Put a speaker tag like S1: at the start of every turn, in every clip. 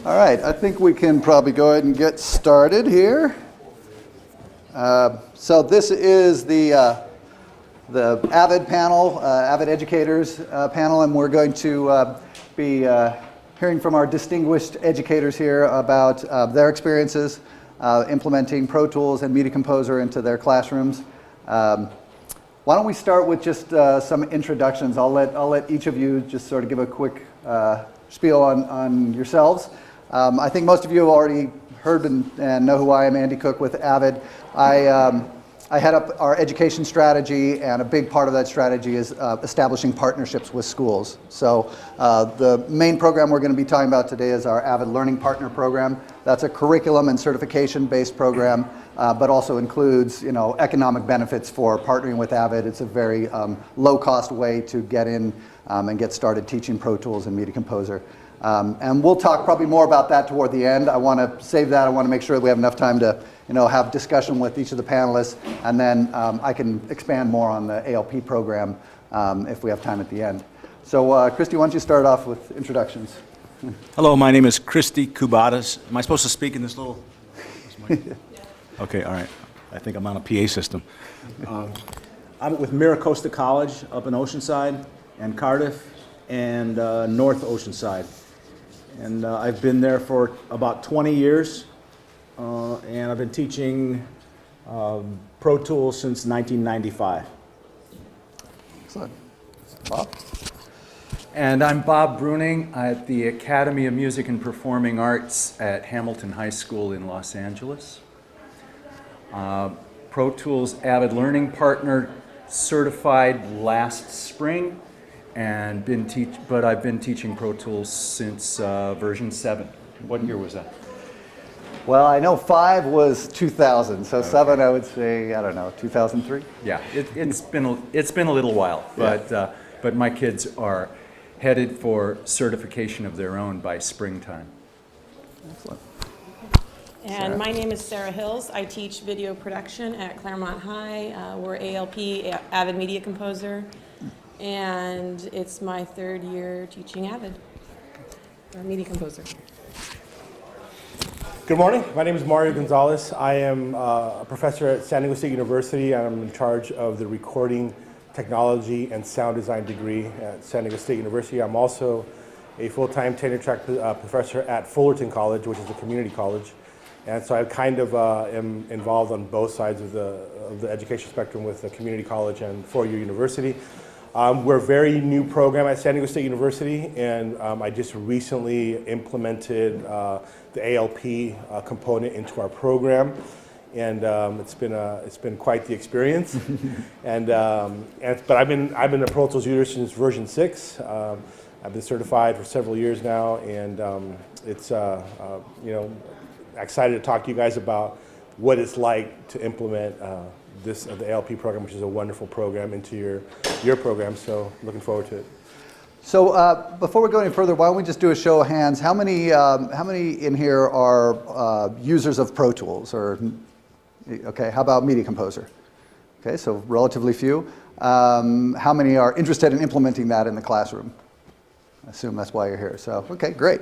S1: All right, I think we can probably go ahead and get started here. So this is the AVID panel, AVID Educators panel, and we're going to be hearing from our distinguished educators here about their experiences implementing Pro Tools and Media Composer into their classrooms. Why don't we start with just some introductions? I'll let each of you just sort of give a quick spiel on yourselves. I think most of you have already heard and know who I am, Andy Cook with AVID. I head up our education strategy, and a big part of that strategy is establishing partnerships with schools. So the main program we're going to be talking about today is our AVID Learning Partner Program. That's a curriculum and certification-based program, but also includes, economic benefits for partnering with AVID. It's a very low-cost way to get in and get started teaching Pro Tools and Media Composer. And we'll talk probably more about that toward the end. I want to save that. I want to make sure that we have enough time to have discussion with each of the panelists, and then I can expand more on the ALP program if we have time at the end. So Christy, why don't you start off with introductions?
S2: Hello, my name is Christy Kubatas. Am I supposed to speak in this little? Okay, all right. I think I'm on a PA system. I'm with Miracosta College up in Oceanside and Cardiff and North Oceanside. And I've been there for about 20 years, and I've been teaching Pro Tools since 1995.
S1: Excellent. Bob?
S3: And I'm Bob Bruning at the Academy of Music and Performing Arts at Hamilton High School in Los Angeles. Pro Tools AVID Learning Partner certified last spring, and I've been teaching Pro Tools since version 7. What year was that?
S1: Well, I know 5 was 2000, so okay. 7 I would say, I don't know, 2003?
S3: Yeah, it's been a little while, but my kids are headed for certification of their own by springtime.
S1: Excellent.
S4: And
S1: Sarah?
S4: My name is Sarah Hills. I teach video production at Claremont High. We're ALP, AVID Media Composer. And it's my 3rd year teaching AVID, or Media Composer.
S5: Good morning. My name is Mario Gonzalez. I am a professor at San Diego State University. I'm in charge of the recording technology and sound design degree at San Diego State University. I'm also a full-time tenure-track professor at Fullerton College, which is a community college. And so I kind of am involved on both sides of the education spectrum with the community college and four-year university. We're a very new program at San Diego State University, and I just recently implemented the ALP component into our program, and it's been quite the experience. But I've been a Pro Tools user since version 6. I've been certified for several years now, and it's excited to talk to you guys about what it's like to implement the ALP program, which is a wonderful program, into your program. So looking forward to it.
S1: So before we go any further, why don't we just do a show of hands? How many in here are users of Pro Tools? Or okay, how about Media Composer? Okay, so relatively few. How many are interested in implementing that in the classroom? I assume that's why you're here. So okay, great.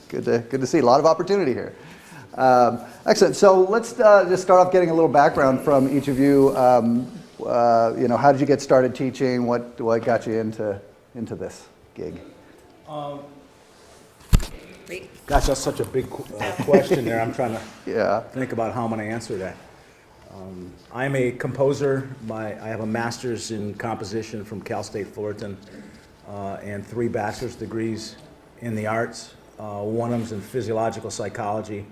S1: Good to see a lot of opportunity here. Excellent. So let's just start off getting a little background from each of you. How did you get started teaching? What got you into this gig?
S2: Gosh, that's such a big question there. I'm trying to think about how I'm going to answer that. I'm a composer. I have a master's in composition from Cal State Fullerton and 3 bachelor's degrees in the arts. One of them's in physiological psychology.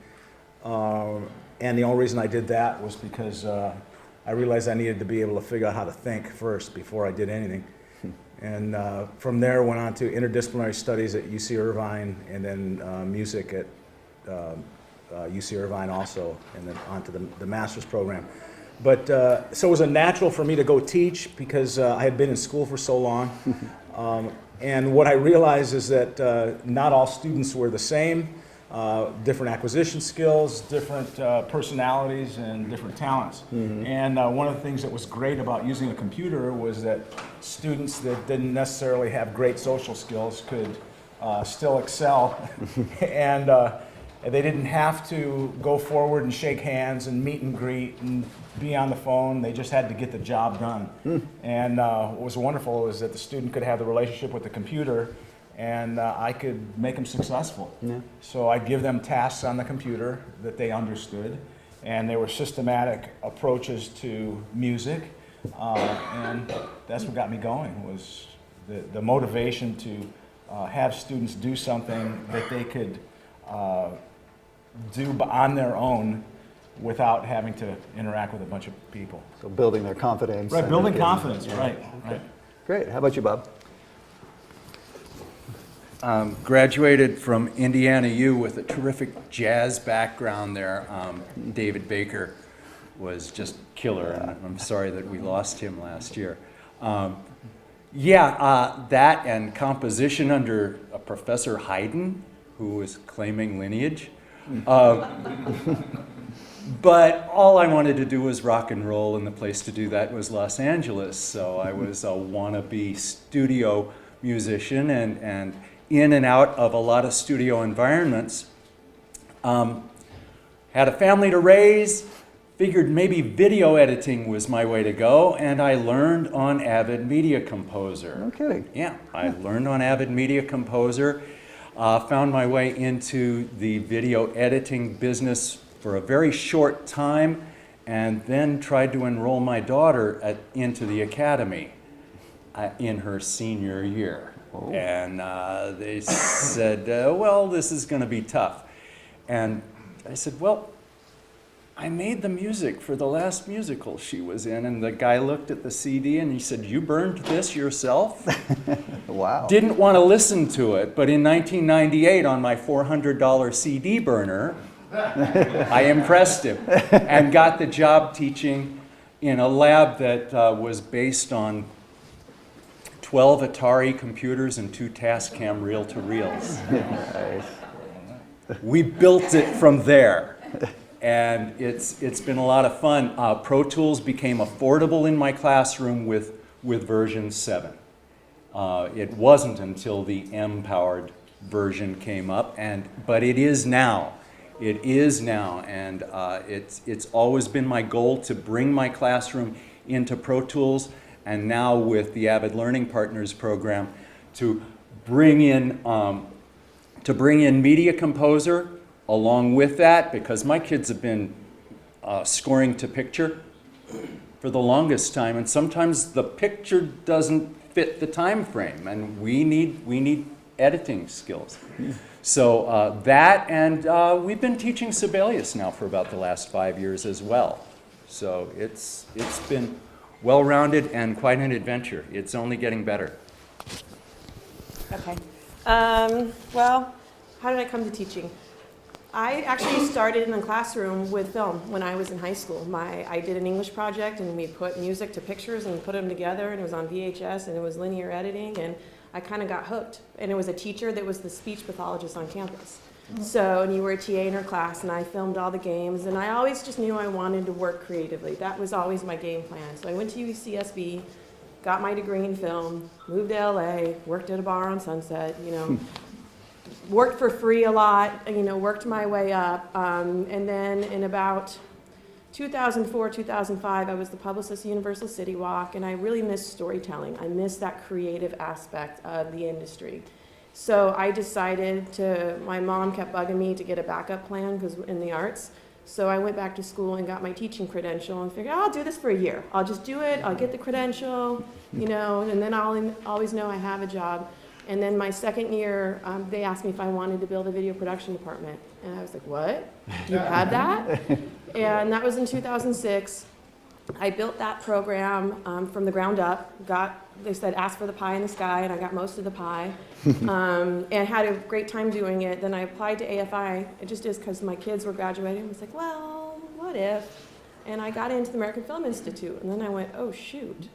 S2: And the only reason I did that was because I realized I needed to be able to figure out how to think first before I did anything. And from there went on to interdisciplinary studies at UC Irvine, and then music at UC Irvine also, and then on to the master's program. But so it was a natural for me to go teach because I had been in school for so long. And what I realized is that not all students were the same. Different acquisition skills, different personalities, and different talents. Mm-hmm. And one of the things that was great about using a computer was that students that didn't necessarily have great social skills could still excel. And they didn't have to go forward and shake hands and meet and greet and be on the phone. They just had to get the job done. And what was wonderful was that the student could have the relationship with the computer, and I could make them successful. So I'd give them tasks on the computer that they understood, and there were systematic approaches to music, and that's what got me going, was the motivation to have students do something that they could do on their own without having to interact with a bunch of people.
S1: So building their confidence.
S2: Right, building confidence, right.
S1: Great. How about you, Bob?
S3: Graduated from Indiana U with a terrific jazz background there. David Baker was just killer, and I'm sorry that we lost him last year. That and composition under Professor Haydn, who was claiming lineage. But all I wanted to do was rock and roll, and the place to do that was Los Angeles. So I was a wannabe studio musician, and in and out of a lot of studio environments. Had a family to raise, figured maybe video editing was my way to go, and I learned on Avid Media Composer.
S1: No kidding.
S3: Yeah, I learned on Avid Media Composer, found my way into the video editing business for a very short time, and then tried to enroll my daughter into the academy in her senior year. Oh. And they said, well, this is going to be tough. And I said, well, I made the music for the last musical she was in. And the guy looked at the CD and he said, you burned this yourself?
S1: Wow.
S3: Didn't want to listen to it, but in 1998 on my $400 CD burner, I impressed him and got the job teaching in a lab that was based on 12 Atari computers and 2 Tascam reel-to-reels.
S1: Nice.
S3: We built it from there, and it's been a lot of fun. Pro Tools became affordable in my classroom with version 7. It wasn't until the M-powered version came up, but it is now. It is now, and it's always been my goal to bring my classroom into Pro Tools, and now with the Avid Learning Partners program, to bring in Media Composer along with that, because my kids have been scoring to picture for the longest time, and sometimes the picture doesn't fit the time frame, and we need editing skills. So that, and we've been teaching Sibelius now for about the last 5 years as well. So it's been well-rounded and quite an adventure. It's only getting better.
S4: Okay. Well, how did I come to teaching? I actually started in the classroom with film when I was in high school. I did an English project, and we put music to pictures and put them together, and it was on VHS, and it was linear editing, and I kind of got hooked. And it was a teacher that was the speech pathologist on campus. So, and you were a TA in her class, and I filmed all the games, and I always just knew I wanted to work creatively. That was always my game plan. So I went to UCSB, got my degree in film, moved to LA, worked at a bar on Sunset, worked for free a lot, worked my way up. And then in about 2004, 2005, I was the publicist at Universal City Walk, and I really missed storytelling. I missed that creative aspect of the industry. So I decided my mom kept bugging me to get a backup plan because in the arts. So I went back to school and got my teaching credential and figured, I'll do this for a year. I'll just do it, I'll get the credential, and then I'll always know I have a job. And then my second year, they asked me if I wanted to build a video production department. And I was like, what? You had that? And that was in 2006. I built that program from the ground up. They said, ask for the pie in the sky, and I got most of the pie. And had a great time doing it. Then I applied to AFI. It just is because my kids were graduating. I was like, well, what if? And I got into the American Film Institute. And then I went, oh, shoot.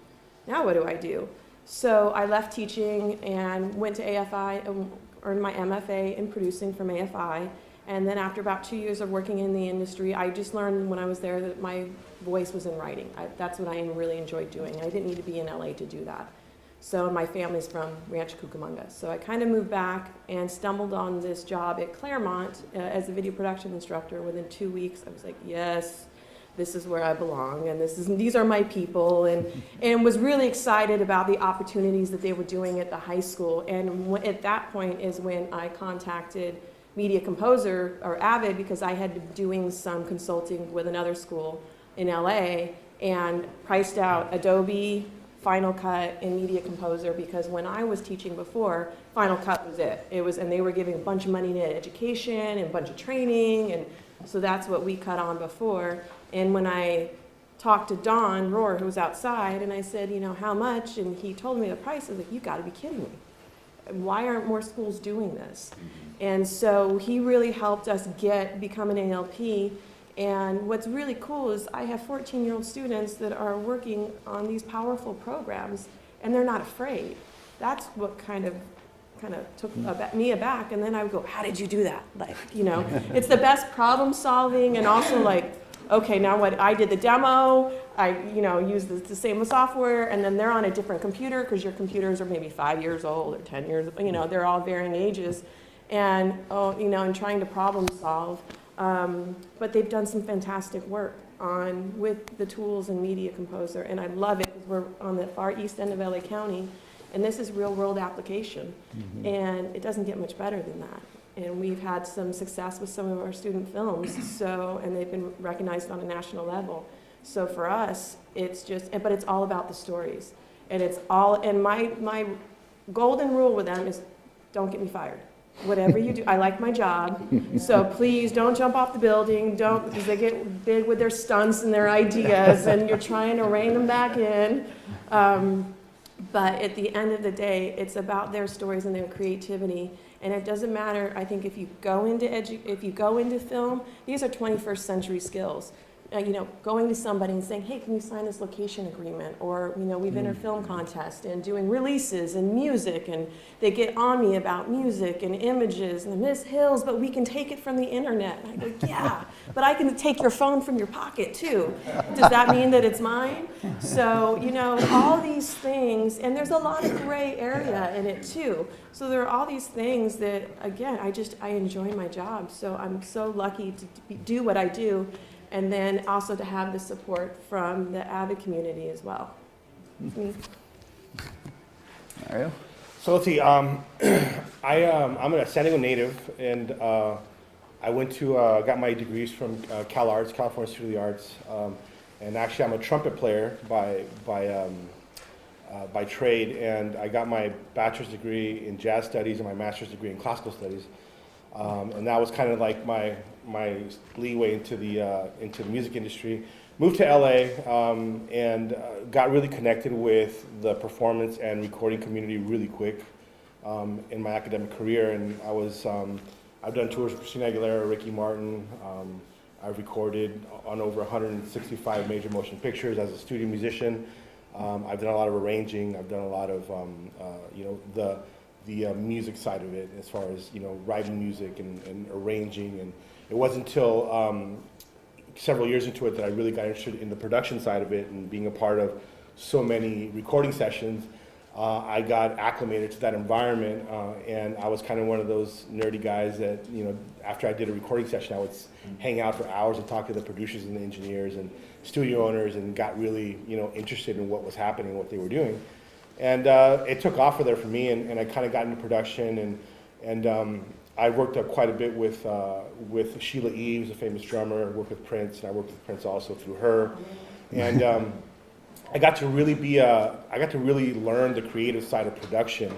S4: Now what do I do? So I left teaching and went to AFI and earned my MFA in producing from AFI. And then after about 2 years of working in the industry, I just learned when I was there that my voice was in writing. That's what I really enjoyed doing. I didn't need to be in LA to do that. So my family's from Rancho Cucamonga. So I kind of moved back and stumbled on this job at Claremont as a video production instructor. Within 2 weeks, I was like, yes, this is where I belong, and these are my people, and was really excited about the opportunities that they were doing at the high school. And at that point is when I contacted Media Composer, or AVID, because I had been doing some consulting with another school in LA, and priced out Adobe, Final Cut, and Media Composer, because when I was teaching before, Final Cut was it. And they were giving a bunch of money to education and a bunch of training, and so that's what we cut on before. And when I talked to Don Rohr, who was outside, and I said, you know, how much? And he told me the price. I was like, you gotta be kidding me. Why aren't more schools doing this? And so he really helped us become an ALP. And what's really cool is I have 14-year-old students that are working on these powerful programs, and they're not afraid. That's what kind of took me aback. And then I would go, how did you do that? Like, you know, it's the best problem solving, and also like, okay, now what? I did the demo, I, you know, used the same software, and then they're on a different computer, because your computers are maybe 5 years old or 10 years, you know, they're all varying ages, and, you know, and trying to problem solve. But they've done some fantastic work with the tools in Media Composer, and I love it, because we're on the far east end of LA County, and this is real world application, and it doesn't get much better than that. And we've had some success with some of our student films, and they've been recognized on a national level. So for us, it's just, but it's all about the stories. And my golden rule with them is, don't get me fired. Whatever you do, I like my job, so please don't jump off the building, because they get big with their stunts and their ideas, and you're trying to rein them back in. But at the end of the day, it's about their stories and their creativity. And it doesn't matter, I think, if you go into film, these are 21st century skills. You know, going to somebody and saying, hey, can you sign this location agreement? Or, you know, we've entered film contest and doing releases and music, and they get on me about music and images and Miss Hills, but we can take it from the internet. And I go, yeah, but I can take your phone from your pocket too. Does that mean that it's mine? So, you know, all these things, and there's a lot of gray area in it too. So there are all these things that, again, I enjoy my job. So I'm so lucky to do what I do. And then also to have the support from the AVID community as well.
S1: Mario?
S5: So let's see, I'm a San Diego native, and I went to, got my degrees from Cal Arts, California Institute of the Arts, and actually I'm a trumpet player by trade, and I got my bachelor's degree in jazz studies and my master's degree in classical studies. And that was kind of like my leeway into the music industry. Moved to LA and got really connected with the performance and recording community really quick in my academic career. And I've done tours with Christina Aguilera, Ricky Martin. I've recorded on over 165 major motion pictures as a studio musician. I've done a lot of arranging. I've done a lot of you know, the music side of it, as far as, you know, writing music and arranging. And it wasn't until several years into it that I really got interested in the production side of it and being a part of so many recording sessions. I got acclimated to that environment, and I was kind of one of those nerdy guys that, you know, after I did a recording session, I would hang out for hours and talk to the producers and the engineers and studio owners, and got really, you know, interested in what was happening, what they were doing. And it took off for me, and I kind of got into production, and I worked up quite a bit with Sheila Eves, a famous drummer. I worked with Prince, and I worked with Prince also through her. And I got to really learn the creative side of production,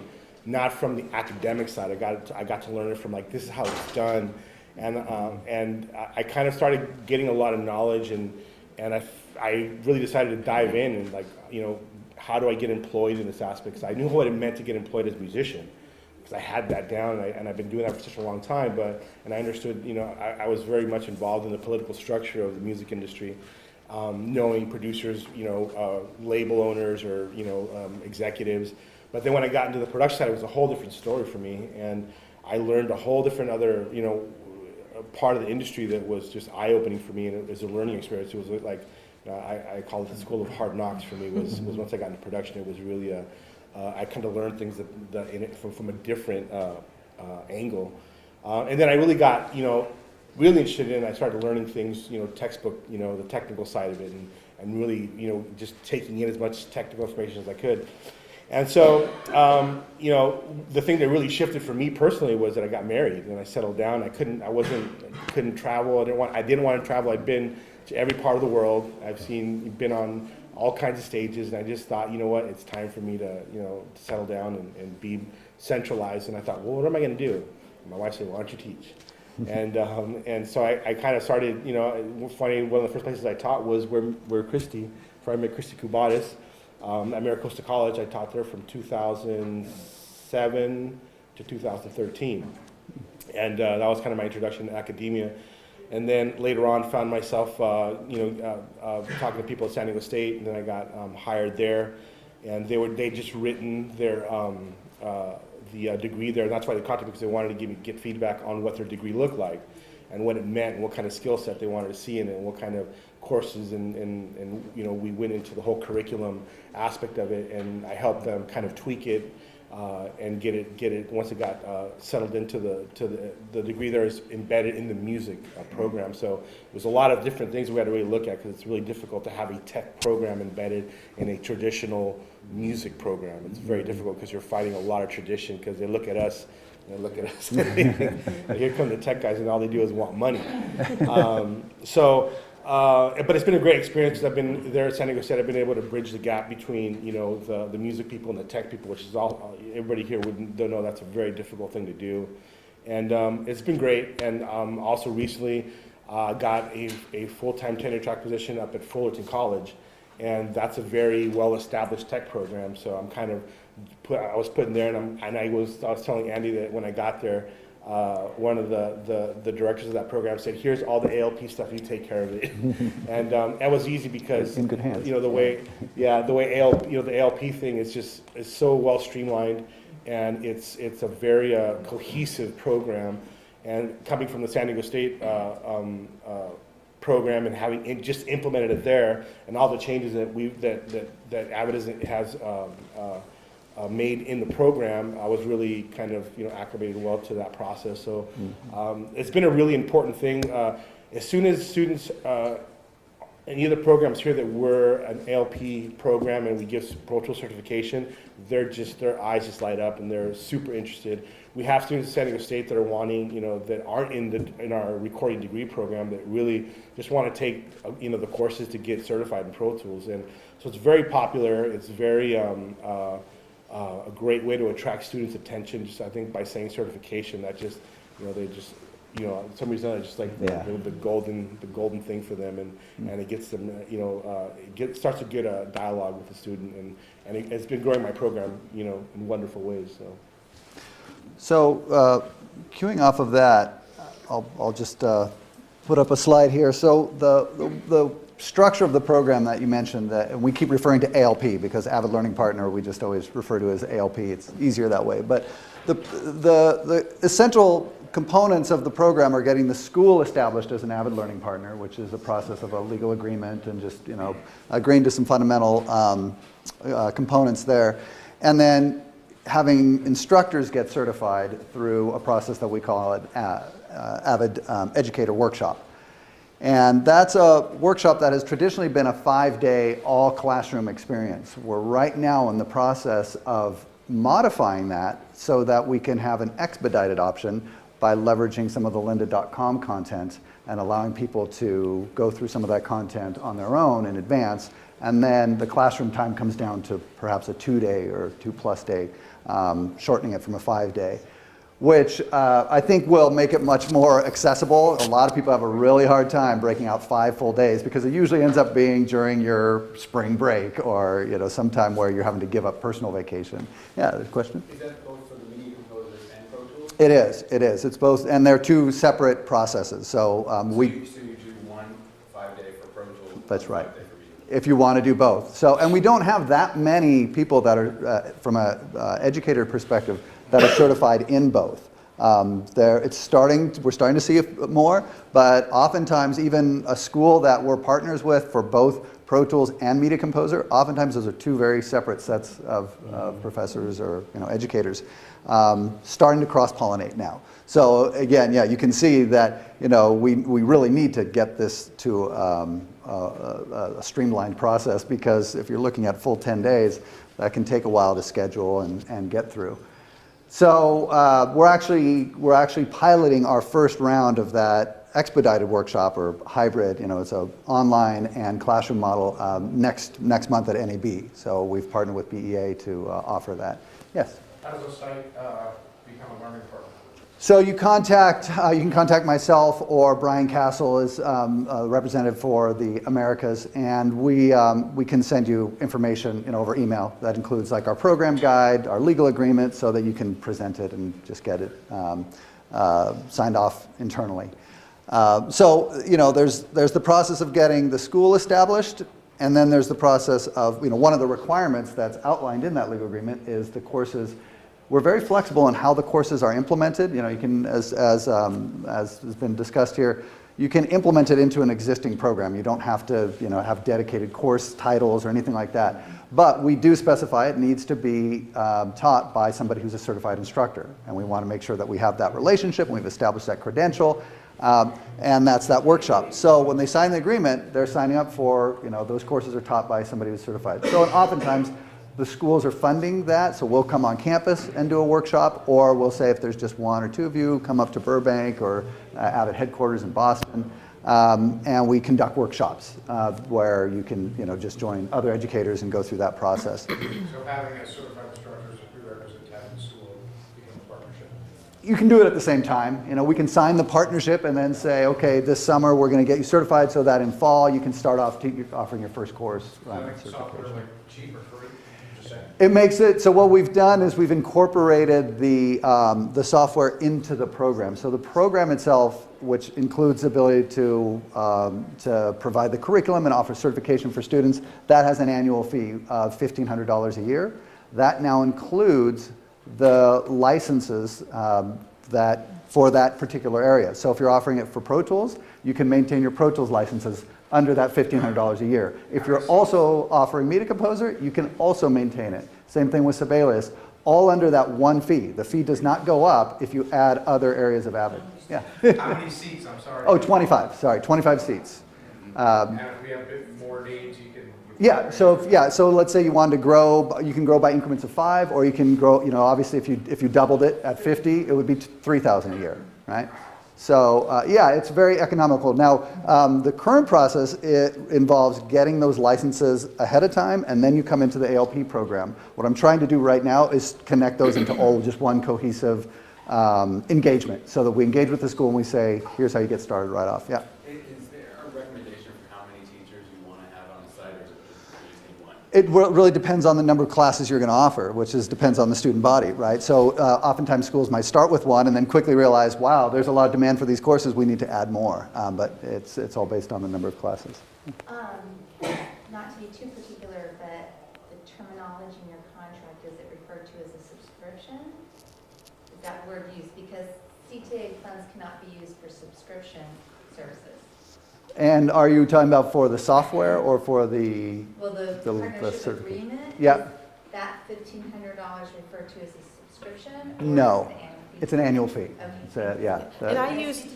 S5: not from the academic side. I got to learn it from, like, this is how it's done, and I kind of started getting a lot of knowledge, and I really decided to dive in and, like, you know, how do I get employed in this aspect? Because I knew what it meant to get employed as a musician, because I had that down, and I've been doing that for such a long time. And I understood, you know, I was very much involved in the political structure of the music industry, knowing producers, you know, label owners, or, you know, executives. But then when I got into the production side, it was a whole different story for me, and I learned a whole different other, you know, part of the industry that was just eye-opening for me, and it was a learning experience. It was like, I call it the school of hard knocks for me. Was once I got into production, it was really I kind of learned things in it from a different angle. And then I really got, really interested in it. I started learning things, textbook, the technical side of it, and really, just taking in as much technical information as I could. And so, the thing that really shifted for me personally was that I got married and I settled down. I couldn't travel. I didn't want to travel. I'd been to every part of the world. Been on all kinds of stages, and I just thought, you know what, it's time for me to, to settle down and be centralized. And I thought, well, what am I going to do? And my wife said, why don't you teach? And so I kind of started, funny, one of the first places I taught was where Christy, before I met Christy Kubatis, at Maricosta College. I taught there from 2007 to 2013. And that was kind of my introduction to academia. And then later on found myself, talking to people at San Diego State, and then I got hired there. And they'd just written their the degree there, and that's why they contacted me, because they wanted to get feedback on what their degree looked like, and what it meant, and what kind of skill set they wanted to see in it, and what kind of courses, and we went into the whole curriculum aspect of it, and I helped them kind of tweak it and get it once it got settled into the degree there is embedded in the music program. So there's a lot of different things we had to really look at, because it's really difficult to have a tech program embedded in a traditional music program. It's very difficult because you're fighting a lot of tradition, because they look at us and here come the tech guys, and all they do is want money. But it's been a great experience. I've been there at San Diego State. I've been able to bridge the gap between the music people and the tech people, which is all everybody here would know that's a very difficult thing to do, and it's been great. And also recently got a full-time tenure track position up at Fullerton College, and that's a very well-established tech program. So I'm kind of I was put in there, and I was telling Andy that when I got there, one of the directors of that program said, "Here's all the ALP stuff. You take care of it." And that was easy because
S1: in good hands.
S5: The way ALP, the ALP thing is so well streamlined, and it's a very cohesive program. And coming from the San Diego State program and having just implemented it there, and all the changes that that Avid has made in the program, I was really kind of acclimated well to that process. So it's been a really important thing. As soon as students, any of the programs here that we're an ALP program and we give Pro Tool certification, their eyes just light up and they're super interested. We have students at San Diego State that are wanting, that aren't in our recording degree program, that really just want to take, the courses to get certified in Pro Tools. And so it's very popular. It's very a great way to attract students' attention. Just I think by saying certification, that just they just for some reason it's just like the golden thing for them, and it gets them starts a good dialogue with the student, and it's been growing my program in wonderful ways.
S1: So queuing off of that, I'll just put up a slide here. So the structure of the program that you mentioned, and we keep referring to ALP because Avid Learning Partner, we just always refer to as ALP. It's easier that way. But the essential components of the program are getting the school established as an Avid Learning Partner, which is a process of a legal agreement and just agreeing to some fundamental components there, and then having instructors get certified through a process that we call an Avid Educator Workshop. And that's a workshop that has traditionally been a 5-day all classroom experience. We're right now in the process of modifying that so that we can have an expedited option by leveraging some of the lynda.com content and allowing people to go through some of that content on their own in advance. And then the classroom time comes down to perhaps a 2-day or 2+ day, shortening it from a 5-day. Which I think will make it much more accessible. A lot of people have a really hard time breaking out 5 full days because it usually ends up being during your spring break or sometime where you're having to give up personal vacation. Yeah, there's a question?
S6: Is that both for the Media Composers and Pro Tools?
S1: It is. It's both, and they're 2 separate processes. So
S6: So you do one 5-day for Pro Tools.
S1: That's right.
S6: 5-day for Media.
S1: If you want to do both. So, and we don't have that many people that are, from an educator perspective, that are certified in both. We're starting to see it more, but oftentimes even a school that we're partners with for both Pro Tools and Media Composer. Oftentimes those are two very separate sets of professors or educators starting to cross-pollinate now. So again, yeah, you can see that we really need to get this to a streamlined process, because if you're looking at full 10 days, that can take a while to schedule and get through. So we're actually piloting our first round of that expedited workshop, or hybrid. It's an online and classroom model next month at NAB. So we've partnered with BEA to offer that. Yes.
S7: How does a site become a learning partner?
S1: So you can contact myself, or Brian Castle is a representative for the Americas, and we can send you information over email. That includes like our program guide, our legal agreement, so that you can present it and just get it signed off internally. So there's the process of getting the school established, and then there's the process of one of the requirements that's outlined in that legal agreement is the courses. We're very flexible in how the courses are implemented. You can, as has been discussed here, you can implement it into an existing program. You don't have to have dedicated course titles or anything like that. But we do specify it needs to be taught by somebody who's a certified instructor. And we want to make sure that we have that relationship, and we've established that credential. And that's that workshop. So when they sign the agreement, they're signing up for, those courses are taught by somebody who's certified. So oftentimes, the schools are funding that, so we'll come on campus and do a workshop, or we'll say if there's just one or two of you, come up to Burbank or Avid headquarters in Boston, and we conduct workshops where you can just join other educators and go through that process.
S7: So having a certified instructor is a prerequisite to having the school become a partnership?
S1: You can do it at the same time. We can sign the partnership and then say, okay, this summer we're going to get you certified, so that in fall you can start off offering your first course.
S7: Software like cheap or free?
S1: It makes it, so what we've done is we've incorporated the software into the program. So the program itself, which includes the ability to provide the curriculum and offer certification for students, that has an annual fee of $1,500 a year. That now includes the licenses for that particular area. So if you're offering it for Pro Tools, you can maintain your Pro Tools licenses under that $1,500 a year. If you're also offering Media Composer, you can also maintain it. Same thing with Sibelius, all under that one fee. The fee does not go up if you add other areas of Avid. Yeah.
S7: How many seats? I'm sorry.
S1: Oh, 25. Sorry, 25 seats.
S7: And if we have a bit more needs, you can.
S1: Yeah. So let's say you wanted to grow. You can grow by increments of 5, or you can grow. Obviously, if you doubled it at 50, it would be $3,000 a year, right? So yeah, it's very economical. Now, the current process, it involves getting those licenses ahead of time, and then you come into the ALP program. What I'm trying to do right now is connect those into all just one cohesive engagement, so that we engage with the school and we say, here's how you get started right off. Yeah.
S6: Is there a recommendation for how many teachers you want to have on the site, or is it just one?
S1: It really depends on the number of classes you're going to offer, which depends on the student body, right? So oftentimes schools might start with one and then quickly realize, wow, there's a lot of demand for these courses, we need to add more. But it's all based on the number of classes.
S8: Not to be too particular, but the terminology in your contract, is it referred to as a subscription? Is that word used? Because CTA funds cannot be used for subscription services.
S1: And are you talking about for the software or for the...
S8: Well, the partnership agreement,
S1: yeah.
S8: Is that $1,500 referred to as a subscription?
S1: No, it's an annual fee.
S8: Okay.
S1: Yeah.
S4: And I used,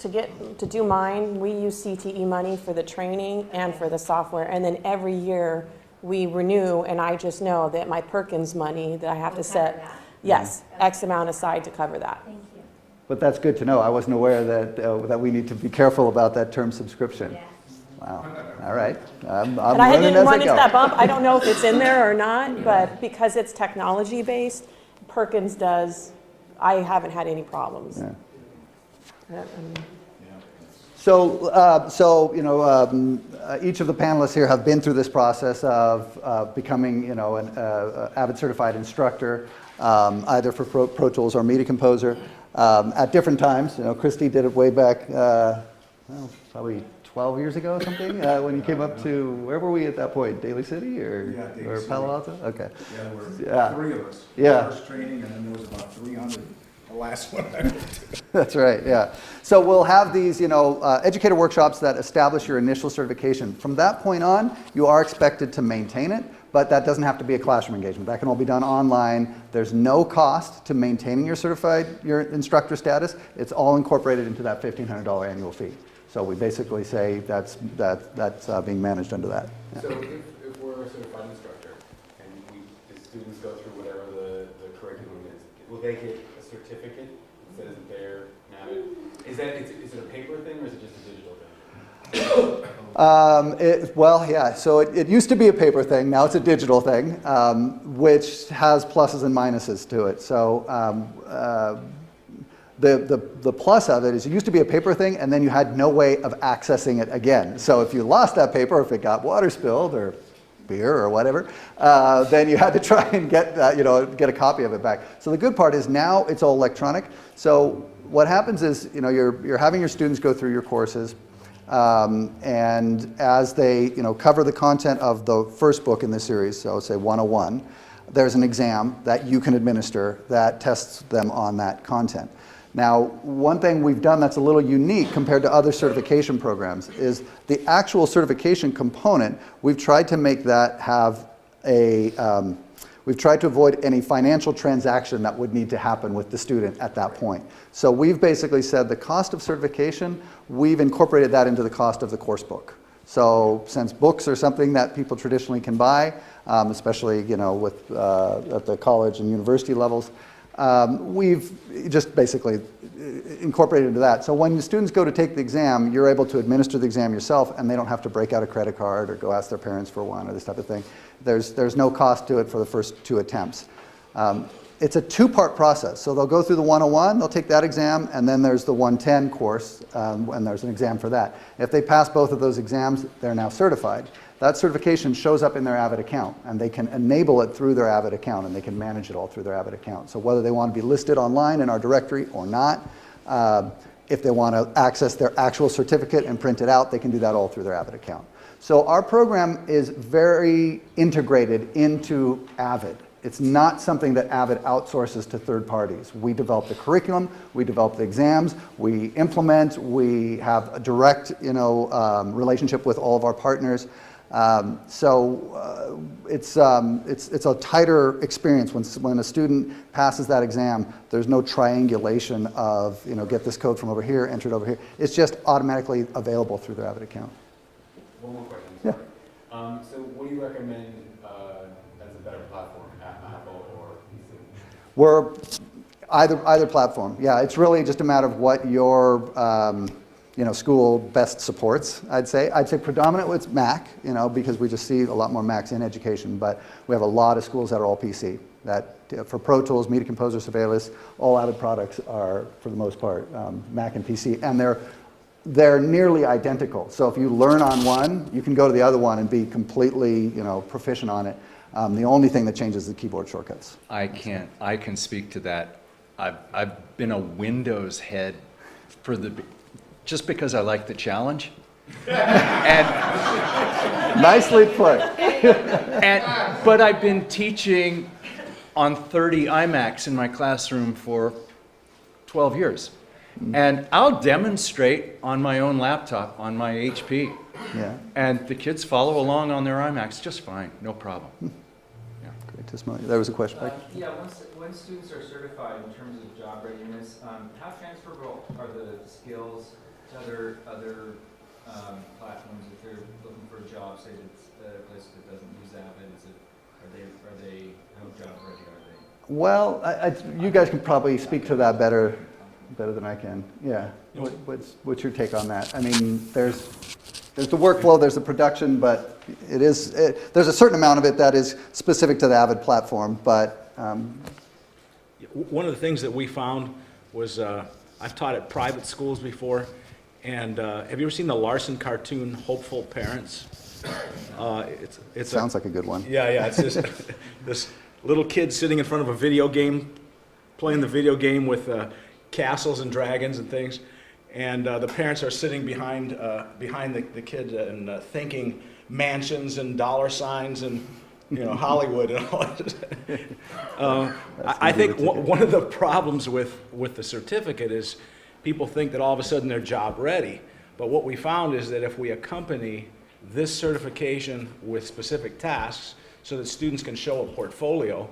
S4: to do mine, we use CTE money for the training and for the software, and then every year we renew, and I just know that my Perkins money that I have to set, yes, X amount aside to cover that.
S8: Thank you.
S1: But that's good to know. I wasn't aware that we need to be careful about that term subscription.
S8: Yeah.
S1: Wow. All right. I'm
S4: And I
S1: learning
S4: didn't
S1: as
S4: run
S1: I
S4: into
S1: go.
S4: that bump. I don't know if it's in there or not, but because it's technology based, Perkins does. I haven't had any problems.
S1: Yeah. So each of the panelists here have been through this process of becoming, an Avid certified instructor, either for Pro Tools or Media Composer, at different times. Christy did it way back, probably 12 years ago or something, when you came up to, where were we at that point? Daly City or Palo Alto? Okay.
S2: Yeah, there were 3 of us.
S1: Yeah.
S2: First training, and then there was about 300
S5: The last one I went to.
S1: That's right, yeah. So we'll have these, educator workshops that establish your initial certification. From that point on, you are expected to maintain it, but that doesn't have to be a classroom engagement. That can all be done online. There's no cost to maintaining your instructor status. It's all incorporated into that $1,500 annual fee. So we basically say that's being managed under that. Yeah.
S6: So if we're a certified instructor and the students go through whatever the curriculum is, will they get a certificate that says that they're NAVID? Is it a paper thing or is it just a digital thing?
S1: Well, yeah, so it used to be a paper thing, now it's a digital thing, which has pluses and minuses to it. So the plus of it is it used to be a paper thing and then you had no way of accessing it again. So if you lost that paper, if it got water spilled or beer or whatever, then you had to try and get get a copy of it back. So the good part is now it's all electronic. So what happens is you're having your students go through your courses, and as they cover the content of the first book in the series, so say 101, there's an exam that you can administer that tests them on that content. Now, one thing we've done that's a little unique compared to other certification programs is the actual certification component. We've tried to make that have we've tried to avoid any financial transaction that would need to happen with the student at that point. So we've basically said the cost of certification, we've incorporated that into the cost of the course book. So since books are something that people traditionally can buy, especially with at the college and university levels, we've just basically incorporated into that. So when the students go to take the exam, you're able to administer the exam yourself and they don't have to break out a credit card or go ask their parents for one or this type of thing. There's no cost to it for the first 2 attempts. It's a 2-part process. So they'll go through the 101, they'll take that exam, and then there's the 110 course, and there's an exam for that. If they pass both of those exams, they're now certified. That certification shows up in their Avid account, and they can enable it through their Avid account, and they can manage it all through their Avid account. So whether they want to be listed online in our directory or not, if they want to access their actual certificate and print it out, they can do that all through their Avid account. So our program is very integrated into Avid. It's not something that Avid outsources to third parties. We develop the curriculum, we develop the exams, we implement, we have a direct relationship with all of our partners. It's a tighter experience when a student passes that exam. There's no triangulation of get this code from over here, enter it over here. It's just automatically available through their Avid account.
S6: One more question.
S1: Yeah.
S6: So what do you recommend as a better platform, Apple or PC?
S1: We're either platform. Yeah, it's really just a matter of what your school best supports, I'd say. I'd say predominantly it's Mac, because we just see a lot more Macs in education, but we have a lot of schools that are all PC. That for Pro Tools, Media Composer, Surveillance, all Avid products are, for the most part, Mac and PC, and they're nearly identical. So if you learn on one, you can go to the other one and be completely, proficient on it. The only thing that changes is the keyboard shortcuts.
S3: I can speak to that. I've been a Windows head just because I like the challenge. And
S1: nicely put.
S3: But I've been teaching on 30 iMacs in my classroom for 12 years. And I'll demonstrate on my own laptop, on my HP.
S1: Yeah.
S3: And the kids follow along on their iMacs just fine, no problem. Yeah.
S1: Great testimony. There was a question back.
S9: Yeah, when students are certified in terms of job readiness, how transferable are the skills to other platforms if they're looking for a job, say that's a place that doesn't use Avid? Are they how job ready are they?
S1: Well, you guys can probably speak to that better than I can. Yeah. What's your take on that? I mean, there's the workflow, there's the production, but there's a certain amount of it that is specific to the Avid platform. But
S2: one of the things that we found was I've taught at private schools before, and have you ever seen the Larson cartoon Hopeful Parents? It
S1: sounds like a good one.
S2: Yeah. It's just this little kid sitting in front of a video game, playing the video game with castles and dragons and things, and the parents are sitting behind the kid and thinking mansions and dollar signs and Hollywood and all that. I think one of the problems with the certificate is people think that all of a sudden they're job ready. But what we found is that if we accompany this certification with specific tasks so that students can show a portfolio,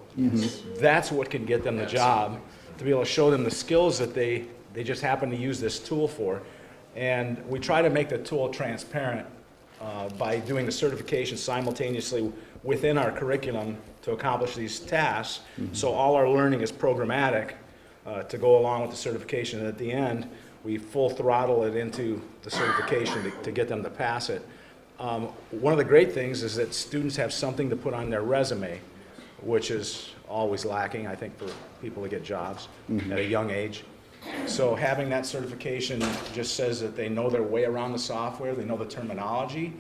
S2: that's what can get them the job, to be able to show them the skills that they just happen to use this tool for. And we try to make the tool transparent by doing the certification simultaneously within our curriculum to accomplish these tasks. So all our learning is programmatic to go along with the certification. And at the end, we full throttle it into the certification to get them to pass it. One of the great things is that students have something to put on their resume, which is always lacking, I think, for people to get jobs at a young age. So having that certification just says that they know their way around the software, they know the terminology,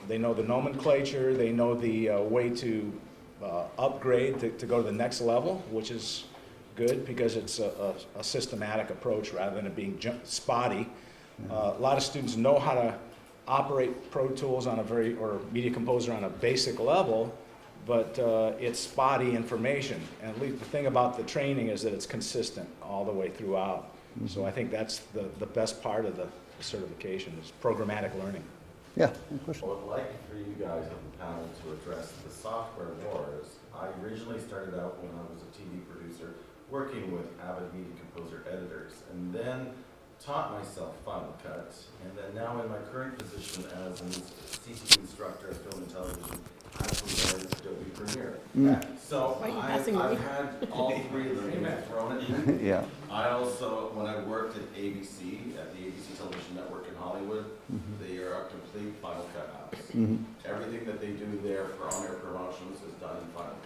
S2: they know the nomenclature, they know the way to upgrade to go to the next level, which is good because it's a systematic approach rather than it being spotty. A lot of students know how to operate Pro Tools on or Media Composer on a basic level, but it's spotty information. And at least the thing about the training is that it's consistent all the way throughout. So I think that's the best part of the certification is programmatic learning.
S1: Yeah, any question?
S10: Well, I'd like for you guys on the panel to address the software wars. I originally started out when I was a TV producer working with Avid Media Composer editors, and then taught myself Final Cut, and then now in my current position as a CT instructor at Film and Television, I learned Adobe Premiere. So I've had all three of them thrown at me.
S1: Yeah.
S10: I also, when I worked at ABC, at the ABC Television Network in Hollywood, they are a complete Final Cut house. Everything that they do there for on-air promotions is done in Final Cut.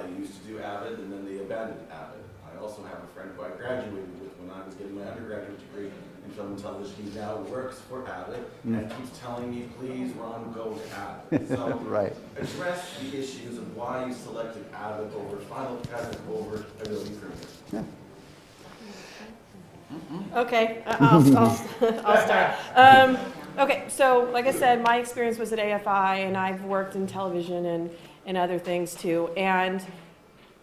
S10: They used to do Avid, and then they abandoned Avid. I also have a friend who I graduated with when I was getting my undergraduate degree in film and television. He now works for Avid and keeps telling me, please, Ron, go to Avid. So
S1: Right.
S10: address the issues of why you selected Avid over Final Cut and over Adobe Premiere.
S4: Okay, I'll start. Okay, so like I said, my experience was at AFI, and I've worked in television and other things too. And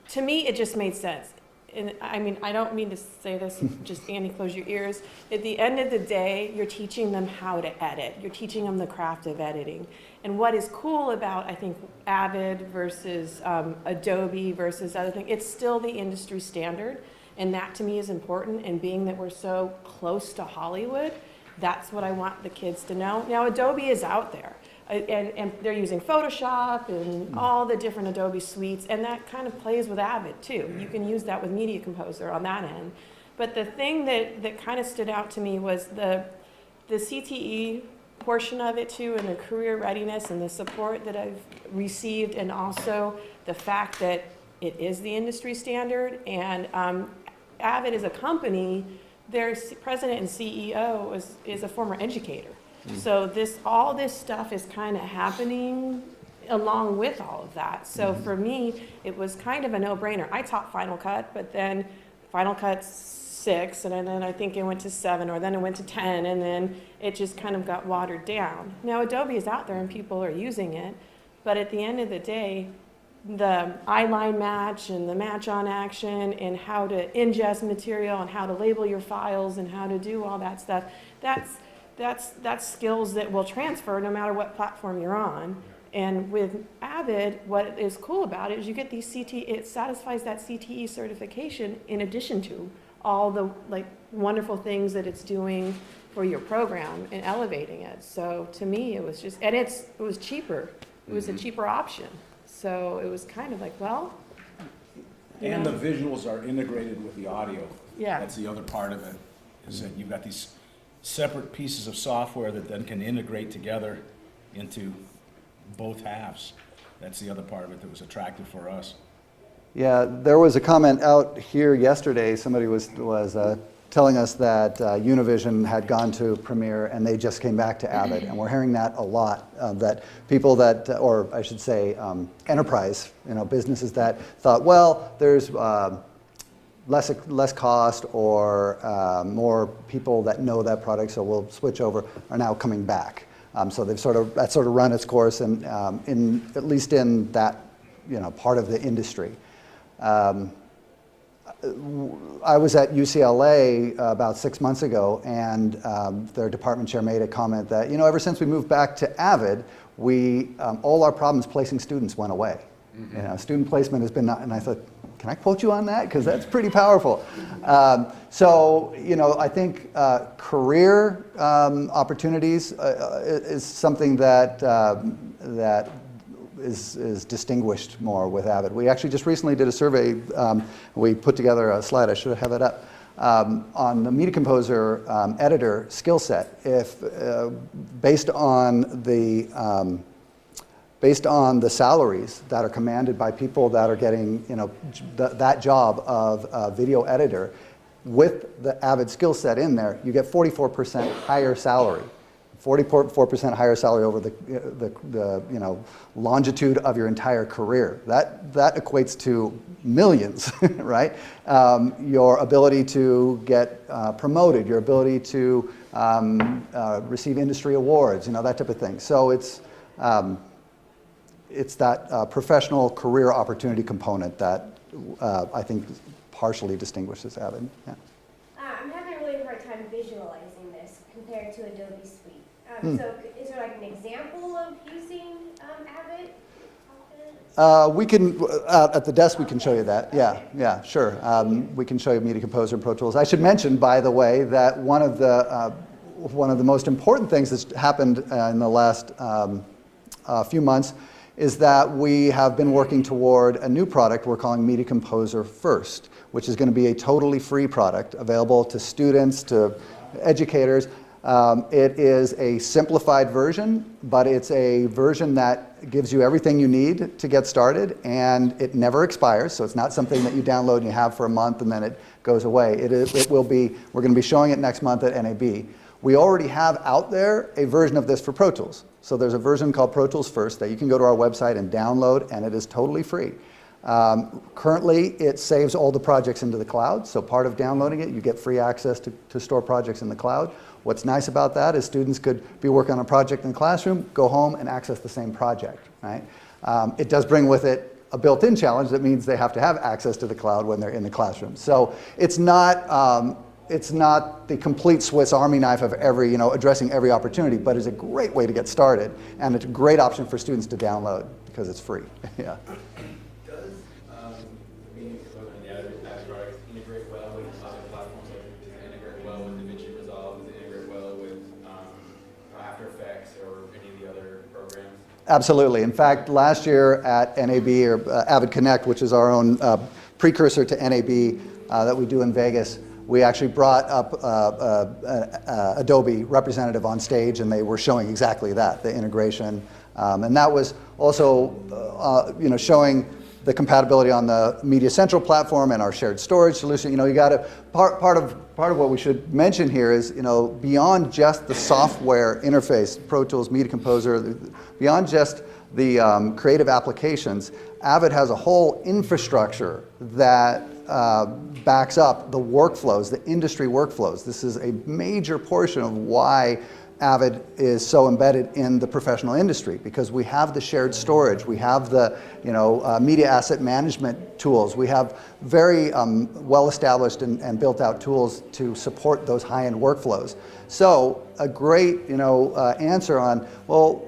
S4: to me, it just made sense. And I mean, I don't mean to say this, just Annie, close your ears. At the end of the day, you're teaching them how to edit. You're teaching them the craft of editing. And what is cool about, I think, Avid versus Adobe versus other things, it's still the industry standard. And that to me is important. And being that we're so close to Hollywood, that's what I want the kids to know. Now, Adobe is out there. And they're using Photoshop and all the different Adobe suites, and that kind of plays with Avid too. You can use that with Media Composer on that end. But the thing that kind of stood out to me was the CTE portion of it too, and the career readiness and the support that I've received, and also the fact that it is the industry standard. And Avid is a company, their president and CEO is a former educator. So all this stuff is kind of happening along with all of that. So for me, it was kind of a no-brainer. I taught Final Cut, but then Final Cut 6, and then I think it went to 7, or then it went to 10, and then it just kind of got watered down. Now Adobe is out there and people are using it, but at the end of the day, the eye-line match and the match on action and how to ingest material and how to label your files and how to do all that stuff, that's skills that will transfer no matter what platform you're on. And with Avid, what is cool about it is you get these it satisfies that CTE certification in addition to all the wonderful things that it's doing for your program and elevating it. So to me, it was just, and it was cheaper. It was a cheaper option. So it was kind of like, well.
S2: And the visuals are integrated with the audio.
S4: Yeah.
S2: That's the other part of it, is that you've got these separate pieces of software that then can integrate together into both halves. That's the other part of it that was attractive for us.
S1: Yeah, there was a comment out here yesterday. Somebody was telling us that Univision had gone to Premiere and they just came back to Avid, and we're hearing that a lot. That people that, or I should say, enterprise, businesses that thought, well, there's less cost or more people that know that product, so we'll switch over, are now coming back. So that's sort of run its course, and at least in that part of the industry. I was at UCLA about 6 months ago, and their department chair made a comment that, ever since we moved back to Avid, all our problems placing students went away. Student placement has been, and I thought, can I quote you on that? Because that's pretty powerful. So, I think career opportunities is something that is distinguished more with Avid. We actually just recently did a survey. We put together a slide, I should have it up, on the Media Composer editor skill set. If based on the salaries that are commanded by people that are getting that job of video editor, with the Avid skill set in there, you get 44% higher salary. 44% higher salary over the longitude of your entire career. That equates to millions, right? Your ability to get promoted, your ability to receive industry awards, that type of thing. So it's that professional career opportunity component that I think partially distinguishes Avid. Yeah.
S11: I'm having a really hard time visualizing this compared to Adobe Suite. So is there like an example of using Avid?
S1: We can, at the desk we can show you that. Yeah, sure. We can show you Media Composer and Pro Tools. I should mention, by the way, that one of the most important things that's happened in the last few months is that we have been working toward a new product we're calling Media Composer First, which is going to be a totally free product available to students, to educators. It is a simplified version, but it's a version that gives you everything you need to get started, and it never expires, so it's not something that you download and you have for a month and then it goes away. It will be, we're going to be showing it next month at NAB. We already have out there a version of this for Pro Tools. So there's a version called Pro Tools First that you can go to our website and download, and it is totally free. Currently, it saves all the projects into the cloud, so part of downloading it, you get free access to store projects in the cloud. What's nice about that is students could be working on a project in the classroom, go home and access the same project, right? It does bring with it a built-in challenge that means they have to have access to the cloud when they're in the classroom. So it's not the complete Swiss Army knife of addressing every opportunity, but it's a great way to get started, and it's a great option for students to download because it's free. Yeah.
S6: Does Media Composer and the Avid products integrate well with other platforms? Does it integrate well with DaVinci Resolve? Does it integrate well with After Effects or any of the other programs?
S1: Absolutely. In fact, last year at NAB, or Avid Connect, which is our own precursor to NAB that we do in Vegas, we actually brought up Adobe representative on stage, and they were showing exactly that, the integration. And that was also showing the compatibility on the Media Central platform and our shared storage solution. You got to, part of what we should mention here is, beyond just the software interface, Pro Tools, Media Composer, beyond just the creative applications, Avid has a whole infrastructure that backs up the workflows, the industry workflows. This is a major portion of why Avid is so embedded in the professional industry, because we have the shared storage, we have the media asset management tools, we have very well-established and built-out tools to support those high-end workflows. So a great answer on, well,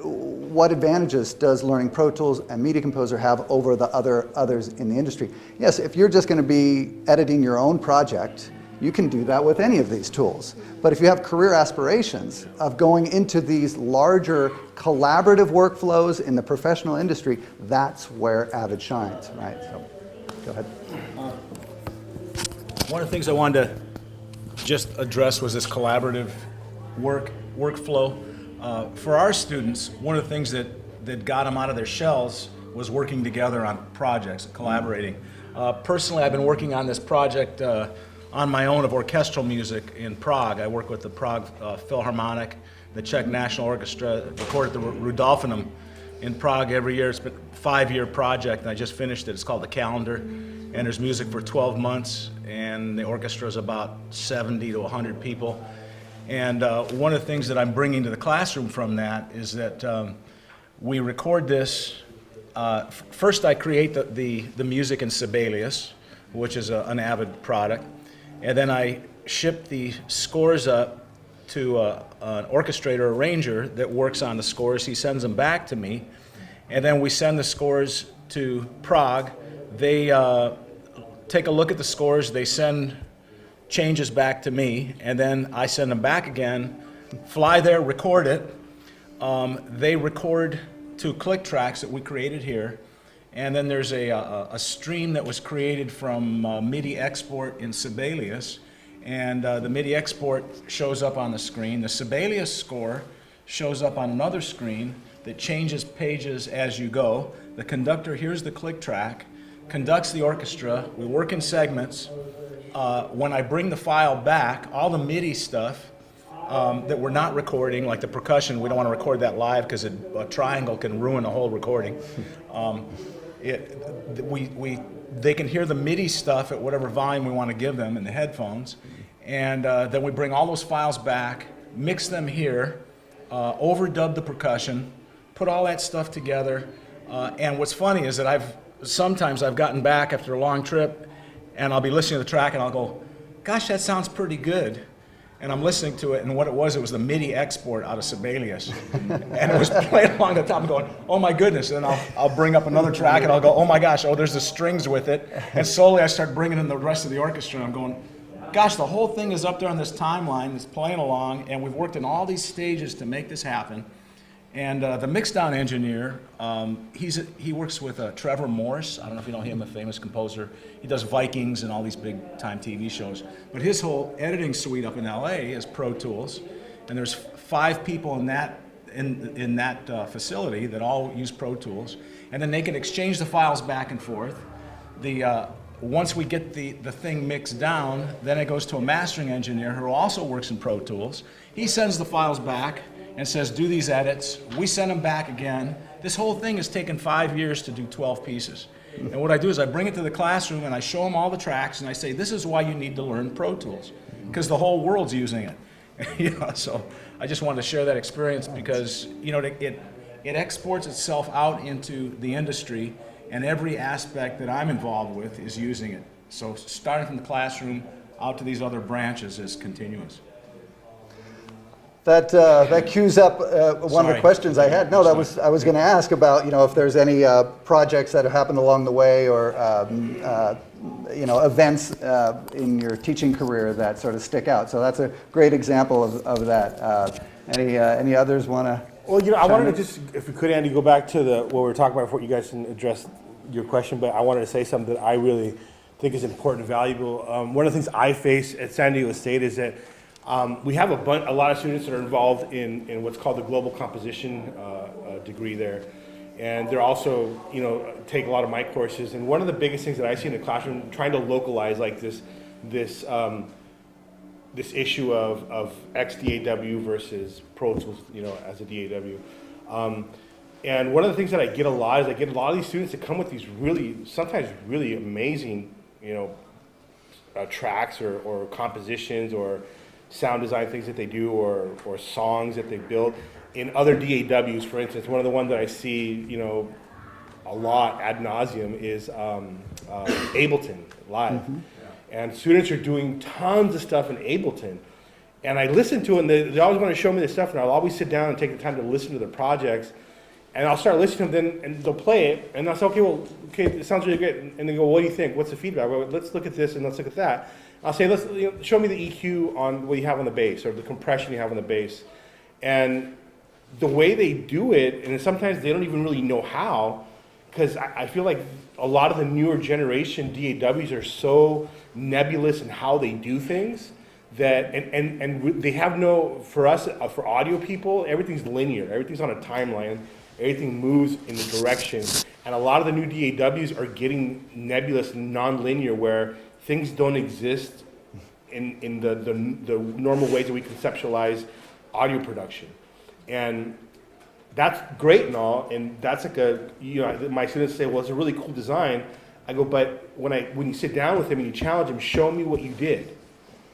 S1: what advantages does learning Pro Tools and Media Composer have over the others in the industry? Yes, if you're just going to be editing your own project, you can do that with any of these tools. But if you have career aspirations of going into these larger collaborative workflows in the professional industry, that's where Avid shines, right? So, go ahead.
S2: One of the things I wanted to just address was this collaborative workflow. For our students, one of the things that got them out of their shells was working together on projects, collaborating. Personally, I've been working on this project on my own of orchestral music in Prague. I work with the Prague Philharmonic, the Czech National Orchestra, recorded the Rudolfinum in Prague every year. It's been a 5-year project, and I just finished it. It's called The Calendar, and there's music for 12 months, and the orchestra is about 70 to 100 people. And one of the things that I'm bringing to the classroom from that is that we record this. First, I create the music in Sibelius, which is an Avid product, and then I ship the scores up to an orchestrator arranger that works on the scores. He sends them back to me, and then we send the scores to Prague. They take a look at the scores, they send changes back to me, and then I send them back again, fly there, record it. They record 2 click tracks that we created here, and then there's a stream that was created from MIDI export in Sibelius, and the MIDI export shows up on the screen. The Sibelius score shows up on another screen that changes pages as you go. The conductor hears the click track, conducts the orchestra, we work in segments. When I bring the file back, all the MIDI stuff that we're not recording, like the percussion, we don't want to record that live because a triangle can ruin a whole recording. They can hear the MIDI stuff at whatever volume we want to give them in the headphones, and then we bring all those files back, mix them here, overdub the percussion, put all that stuff together, and what's funny is that sometimes I've gotten back after a long trip, and I'll be listening to the track and I'll go, gosh, that sounds pretty good. And I'm listening to it, and what it was the MIDI export out of Sibelius. And it was playing along the top and going, oh my goodness. And then I'll bring up another track and I'll go, oh my gosh, there's the strings with it. And slowly I start bringing in the rest of the orchestra, and I'm going, gosh, the whole thing is up there on this timeline, it's playing along, and we've worked in all these stages to make this happen. And the mixdown engineer, he works with Trevor Morse. I don't know if you know him, a famous composer. He does Vikings and all these big time TV shows. But his whole editing suite up in LA is Pro Tools. And there's 5 people in that facility that all use Pro Tools. And then they can exchange the files back and forth. Once we get the thing mixed down, then it goes to a mastering engineer who also works in Pro Tools. He sends the files back and says, do these edits. We send them back again. This whole thing has taken 5 years to do 12 pieces. And what I do is I bring it to the classroom and I show them all the tracks and I say, this is why you need to learn Pro Tools, because the whole world's using it. So I just wanted to share that experience because it exports itself out into the industry, and every aspect that I'm involved with is using it. So starting from the classroom out to these other branches is continuous.
S1: That cues up one of the questions I had. No, I was going to ask about if there's any projects that have happened along the way, or events in your teaching career that sort of stick out. So that's a great example of that. Any others want to?
S5: Well, I wanted to just, if we could, Andy, go back to what we were talking about before. You guys can address your question, but I wanted to say something that I really think is important and valuable. One of the things I face at San Diego State is that we have a lot of students that are involved in what's called the global composition degree there. And they're also, take a lot of my courses. And one of the biggest things that I see in the classroom, trying to localize like this issue of XDAW versus Pro Tools, as a DAW. And one of the things that I get a lot is I get a lot of these students that come with these sometimes really amazing, tracks or compositions or sound design things that they do, or songs that they build in other DAWs. For instance, one of the ones that I see, a lot ad nauseum is Ableton Live. Mm-hmm. And students are doing tons of stuff in Ableton. And I listen to it, and they always want to show me this stuff, and I'll always sit down and take the time to listen to their projects. And I'll start listening to them, and they'll play it, and I'll say, okay, it sounds really good. And they go, what do you think? What's the feedback? Well, let's look at this and let's look at that. I'll say, show me the EQ on what you have on the bass, or the compression you have on the bass. And the way they do it, and sometimes they don't even really know how, because I feel like a lot of the newer generation DAWs are so nebulous in how they do things that, and they have for us, for audio people, everything's linear, everything's on a timeline, everything moves in the direction. And a lot of the new DAWs are getting nebulous and non-linear, where things don't exist in the normal ways that we conceptualize audio production. And that's great and all, and that's like my students say, well, it's a really cool design. I go, but when you sit down with him and you challenge him, show me what you did.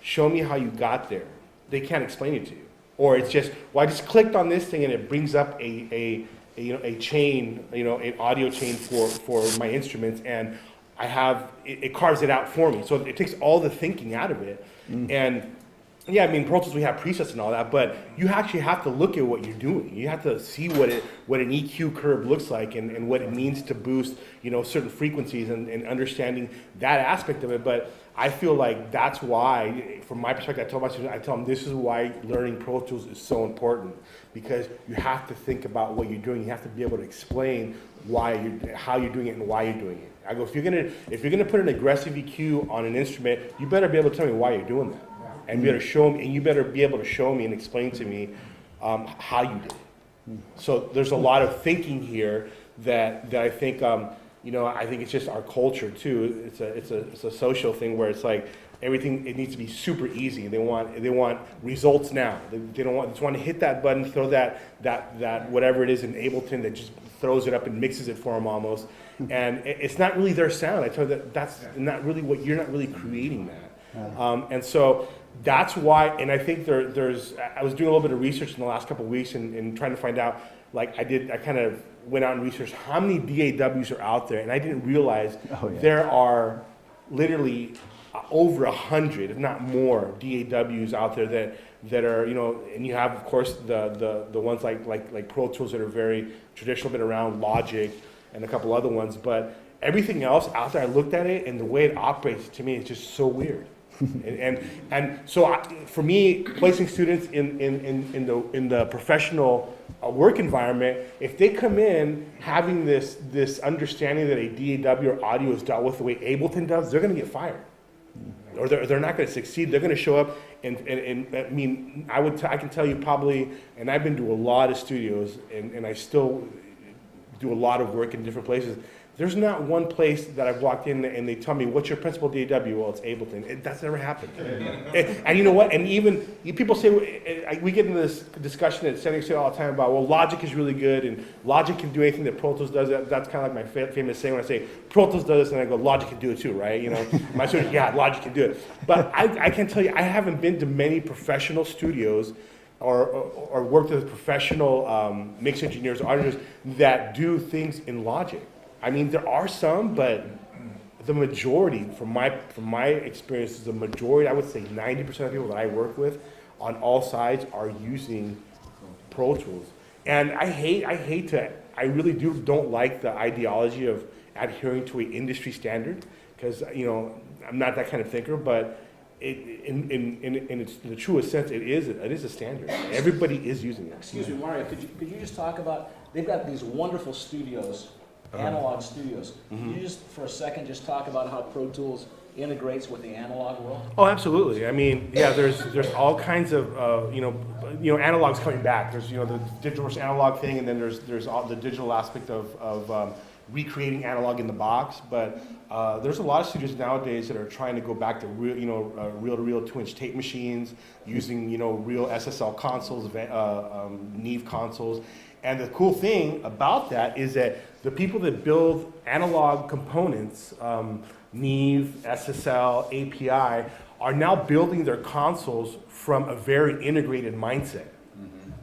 S5: Show me how you got there. they can't explain it to you. Or it's just, well, I just clicked on this thing and it brings up a chain, an audio chain for my instruments, and I have, it carves it out for me. So it takes all the thinking out of it. And yeah, I mean, Pro Tools, we have presets and all that, but you actually have to look at what you're doing. You have to see what an EQ curve looks like and what it means to boost, certain frequencies and understanding that aspect of it. But I feel like that's why, from my perspective, I tell my students, I tell them this is why learning Pro Tools is so important, because you have to think about what you're doing. You have to be able to explain how you're doing it and why you're doing it. I go, if you're gonna put an aggressive EQ on an instrument, you better be able to tell me why you're doing that. And be able to show me, and you better be able to show me and explain to me how you did it. So there's a lot of thinking here that I think I think it's just our culture too. It's a social thing where it's like everything, it needs to be super easy. They want results now. They just want to hit that button, throw that whatever it is in Ableton that just throws it up and mixes it for them almost. And it's not really their sound. I tell you that's not really what you're not really creating that. And so that's why, and I think I was doing a little bit of research in the last couple of weeks and trying to find out, like I kind of went out and researched how many DAWs are out there, and I didn't realize there are literally over 100, if not more, DAWs out there that are, and you have, of course, the ones like Pro Tools that are very traditional, been around, Logic, and a couple other ones, but everything else out there, I looked at it, and the way it operates, to me, is just so weird. and so for me, placing students in the professional work environment, if they come in having this understanding that a DAW or audio is dealt with the way Ableton does, they're going to get fired, or they're not going to succeed. They're going to show up and I mean, I can tell you probably, and I've been to a lot of studios, and I still do a lot of work in different places. There's not one place that I've walked in and they tell me, what's your principal DAW? Well, it's Ableton. That's never happened. And you know what? And even people say, we get into this discussion at San Diego State all the time about, well, Logic is really good and Logic can do anything that Pro Tools does. That's kind of like my famous saying when I say, Pro Tools does this, and I go, Logic can do it too, right? My students, yeah, Logic can do it. But I can tell you, I haven't been to many professional studios or worked with professional mix engineers or artists that do things in Logic. I mean, there are some, but the majority, from my experience, the majority, I would say 90% of people that I work with on all sides are using Pro Tools. And I really don't like the ideology of adhering to an industry standard, because, I'm not that kind of thinker, but in the truest sense, it is a standard. Everybody is using it.
S2: Excuse me, Mario, could you just talk about, they've got these wonderful studios, analog studios. Can you just for a second just talk about how Pro Tools integrates with the analog world?
S5: Oh, absolutely. I mean, yeah, there's all kinds of analog's coming back. There's the digital versus analog thing, and then there's all the digital aspect of recreating analog in the box. But there's a lot of studios nowadays that are trying to go back to reel-to-reel 2-inch tape machines, using real SSL consoles, Neve consoles. And the cool thing about that is that the people that build analog components, Neve, SSL, API, are now building their consoles from a very integrated mindset.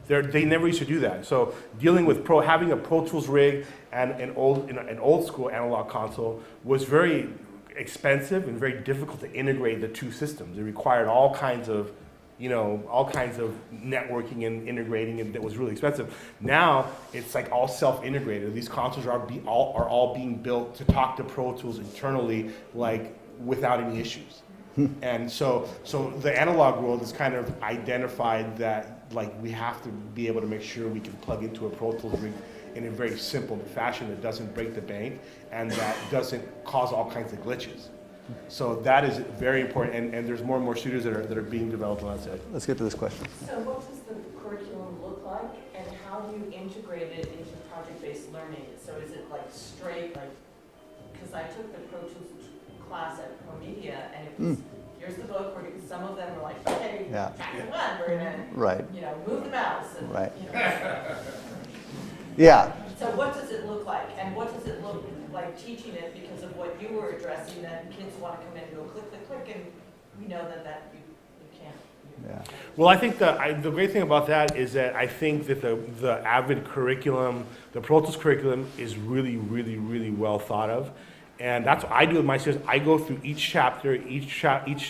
S5: They never used to do that. So dealing with having a Pro Tools rig and an old school analog console was very expensive and very difficult to integrate the two systems. It required all kinds of networking and integrating, and that was really expensive. Now it's like all self-integrated. These consoles are all being built to talk to Pro Tools internally, like without any issues. And so the analog world has kind of identified that, like, we have to be able to make sure we can plug into a Pro Tools rig in a very simple fashion that doesn't break the bank and that doesn't cause all kinds of glitches. So that is very important, and there's more and more studios that are being developed on that side.
S1: Let's get to this question.
S12: So what does the curriculum look like, and how do you integrate it into project-based learning? So is it like straight, because I took the Pro Tools class at ProMedia, and it was, here's the book, some of them were like, okay, chapter 1, we're gonna, move the mouse. And,
S1: Yeah.
S12: So what does it look like, and what does it look like teaching it because of what you were addressing, that kids want to come in and go click, click, click, and we know that you can't.
S1: Yeah.
S5: Well, I think the great thing about that is that I think that the Avid curriculum, the Pro Tools curriculum is really, really, really well thought of. And that's what I do with my students. I go through each chapter, each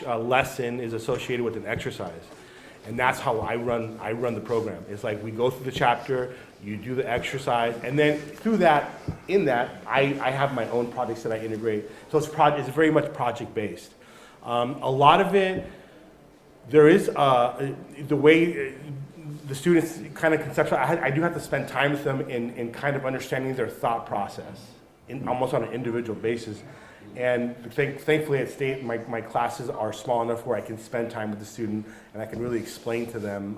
S5: lesson is associated with an exercise. And that's how I run the program. It's like we go through the chapter, you do the exercise, and then through that, I have my own projects that I integrate. So it's very much project-based. A lot of it, there is the way the students kind of conceptualize. I do have to spend time with them in kind of understanding their thought process, almost on an individual basis. And thankfully at State, my classes are small enough where I can spend time with the student and I can really explain to them,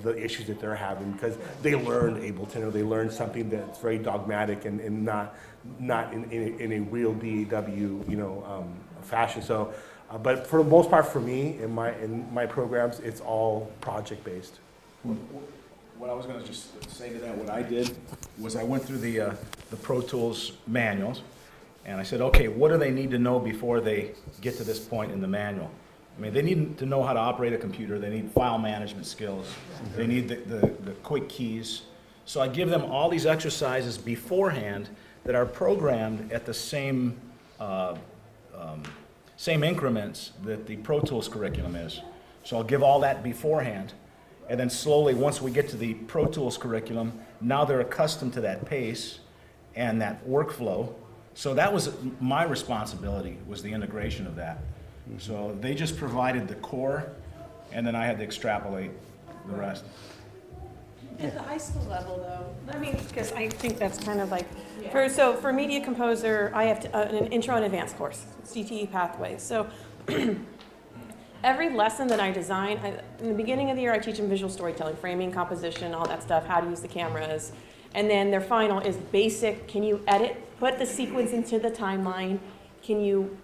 S5: the issues that they're having, because they learned Ableton, or they learned something that's very dogmatic and not in a real DAW, fashion. So, but for the most part, for me in my programs, it's all project based.
S2: What I was going to just say to that, what I did was I went through the Pro Tools manuals. And I said, okay, what do they need to know before they get to this point in the manual? I mean, they need to know how to operate a computer. They need file management skills. They need the quick keys. So I give them all these exercises beforehand that are programmed at the same increments that the Pro Tools curriculum is. So I'll give all that beforehand. And then slowly, once we get to the Pro Tools curriculum, now they're accustomed to that pace and that workflow. So that was my responsibility, was the integration of that. So they just provided the core, and then I had to extrapolate the rest.
S4: At the high school level, though, I mean, because I think that's kind of like, for Media Composer, I have an intro and advanced course, CTE pathways. So every lesson that I design, in the beginning of the year, I teach them visual storytelling, framing, composition, all that stuff, how to use the cameras. And then their final is basic, can you put the sequence into the timeline, can you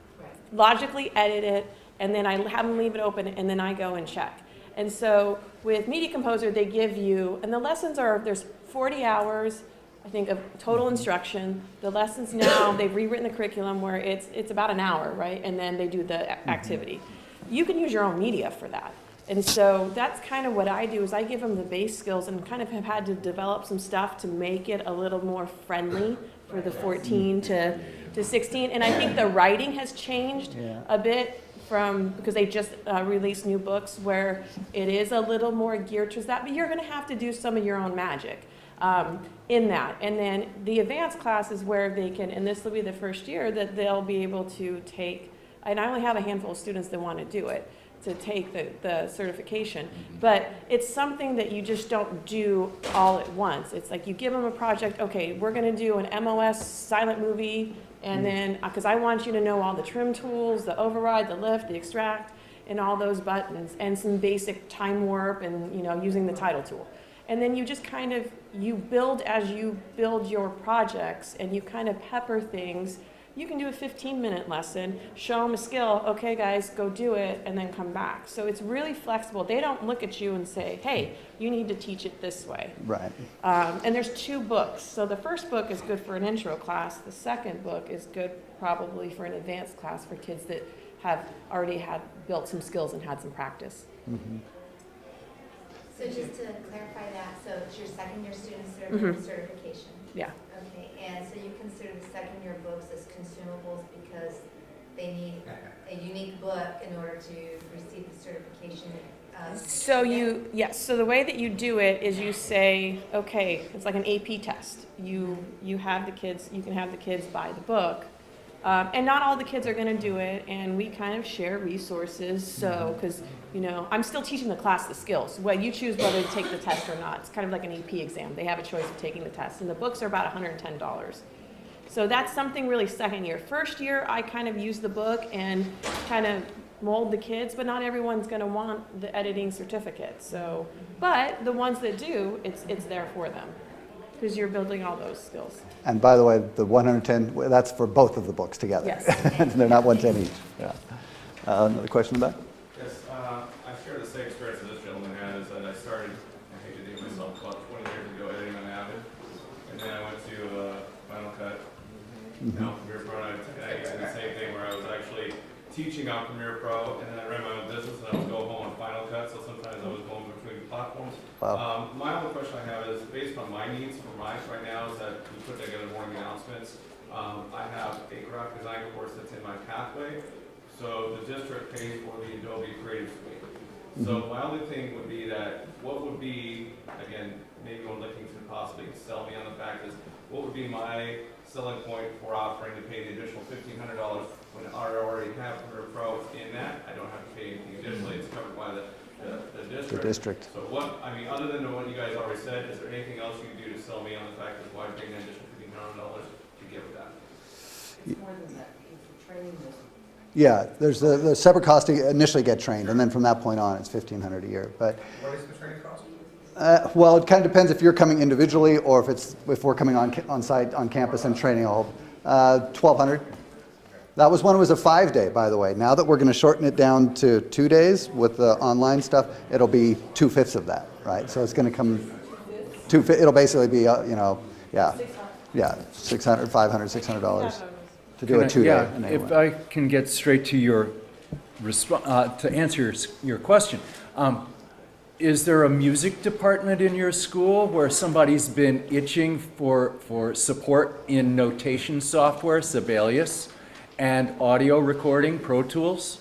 S4: logically edit it, and then I have them leave it open, and then I go and check. And so with Media Composer, they give you, and the lessons are, there's 40 hours, I think, of total instruction. The lessons now, they've rewritten the curriculum where it's about an hour, right? And then they do the activity. You can use your own media for that. And so that's kind of what I do, is I give them the base skills and kind of have had to develop some stuff to make it a little more friendly for the 14 to 16. And I think the writing has changed a bit because they just released new books where it is a little more geared towards that, but you're going to have to do some of your own magic in that. And then the advanced class is where they can, and this will be the first year that they'll be able to take, and I only have a handful of students that want to do it, to take the certification. But it's something that you just don't do all at once. It's like you give them a project, okay, we're gonna do an MOS silent movie, and then, because I want you to know all the trim tools, the override, the lift, the extract, and all those buttons, and some basic time warp, and using the title tool. And then you just kind of, you build as you build your projects, and you kind of pepper things. You can do a 15-minute lesson, show them a skill, okay guys, go do it, and then come back. So it's really flexible. They don't look at you and say, hey, you need to teach it this way.
S1: Right.
S4: And there's 2 books. So the first book is good for an intro class. The second book is good probably for an advanced class for kids that have already built some skills and had some practice.
S1: Mm-hmm.
S8: So just to clarify that, so it's your second year students that are doing certification?
S4: Yeah.
S8: Okay, and so you consider the second year books as consumables because they need a unique book in order to receive the certification?
S4: So the way that you do it is you say, okay, it's like an AP test. You have the kids, you can have the kids buy the book. And not all the kids are going to do it, and we kind of share resources. So, because I'm still teaching the class the skills. Well, you choose whether to take the test or not. It's kind of like an AP exam. They have a choice of taking the test, and the books are about $110. So that's something really second year. First year, I kind of use the book and kind of mold the kids, but not everyone's going to want the editing certificate. So, but the ones that do, it's there for them because you're building all those skills.
S1: And by the way, the 110, that's for both of the books together.
S4: Yes.
S1: They're not 110 each. Yeah. Another question about?
S6: Yes, I share the same experience that this gentleman had, is that I started, I hate to date myself, about 20 years ago editing on Avid, and then I went to Final Cut, now Premiere Pro, and I did the same thing where I was actually teaching on Premiere Pro, and then I ran my own business, and I would go home and
S13: Final Cut, so sometimes I was going between platforms.
S1: Wow.
S13: My only question I have is based on my needs for mine right now is that we put together morning announcements. I have a graphic design course that's in my pathway, so the district pays for the Adobe Creative Suite. So my only thing would be that what would be, again, maybe I'm looking to possibly sell me on the fact is, what would be my selling point for offering to pay the additional $1,500 when I already have Premiere Pro in that? I don't have to pay anything additionally, it's covered by the district.
S1: The district.
S13: So what, I mean, other than what you guys already said, is there anything else you can do to sell me on the fact that why paying an additional $1,500 to get with that?
S12: It's more than that, it's training this.
S1: Yeah, there's the separate cost to initially get trained, and then from that point on, it's $1,500 a year. But
S7: What is the training cost?
S1: well, it kind of depends if you're coming individually or if we're coming on site on campus and training all. $1,200. That was when it was a 5-day, by the way. Now that we're going to shorten it down to 2 days with the online stuff, it'll be 2/5 of that, right? So it's going to come it'll basically be yeah, $600, $500, $600 to do a 2-day.
S3: Yeah, if I can get straight to your to answer your question. Is there a music department in your school where somebody's been itching for support in notation software, Sibelius, and audio recording, Pro Tools?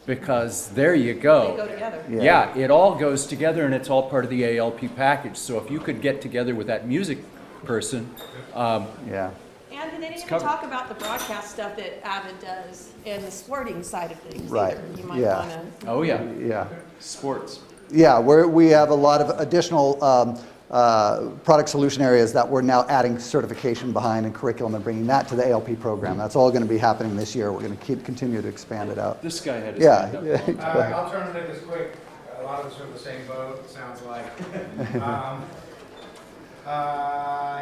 S3: Because there you go.
S4: They go together.
S1: Yeah.
S3: Yeah, it all goes together and it's all part of the ALP package. So if you could get together with that music person,
S1: Yeah.
S4: And they didn't even
S3: covered.
S4: talk about the broadcast stuff that Avid does and the sporting side of things.
S1: Right.
S4: Either. You might
S1: Yeah.
S4: want to.
S3: oh yeah,
S1: Yeah.
S3: sports.
S1: Yeah, we have a lot of additional product solution areas that we're now adding certification behind and curriculum and bringing that to the ALP program. That's all going to be happening this year. We're going to continue to expand it out.
S3: This guy had his hand up.
S1: Yeah.
S7: I'll try to make this quick. A lot of us are in the same boat, it sounds like.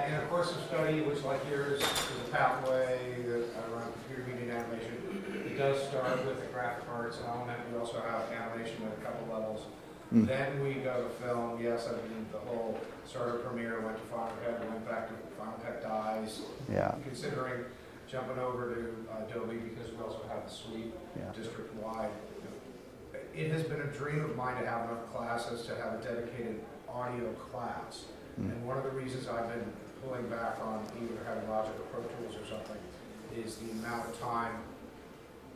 S7: In a course of study, which like yours is a pathway around computer media and animation, it does start with the graphic arts element. We also have animation at a couple levels. Then we go to film. Yes, I mean the whole started Premiere, went to Final Cut, went back to Final Cut Dies.
S1: Yeah.
S7: Considering jumping over to Adobe because we also have the suite district-wide. It has been a dream of mine to have enough classes to have a dedicated audio class. And one of the reasons I've been pulling back on either having Logic or Pro Tools or something is the amount of time,